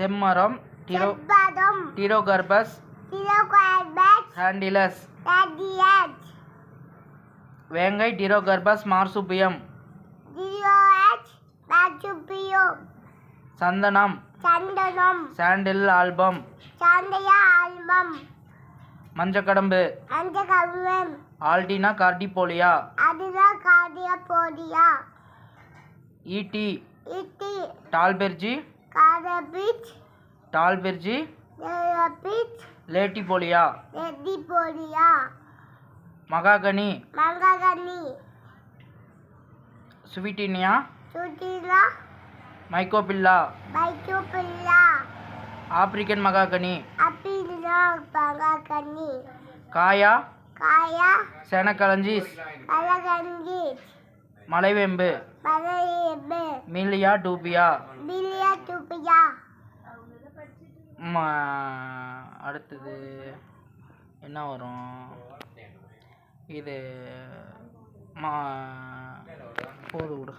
செம்மரம் டிரோகர்பஸ் ஹாண்டிலஸ் வேங்கை டிரோகர்பஸ் மார்சுபியம் சந்தனம் சாண்டில் album மஞ்சக்கடம்பு ஆல்டினா cordifolia ஈட்டி டால்பெர்ஜி லேட்டிபோலியா மகாகனி சுவிட்டினியா மைக்கோபில்லா ஆப்பிரிக்கன் மகாகனி காயா செனகலஞ்சிஸ் மலைவேம்பு மில்லியா டூபியா அடுத்தது என்ன வரும் இது போது விடு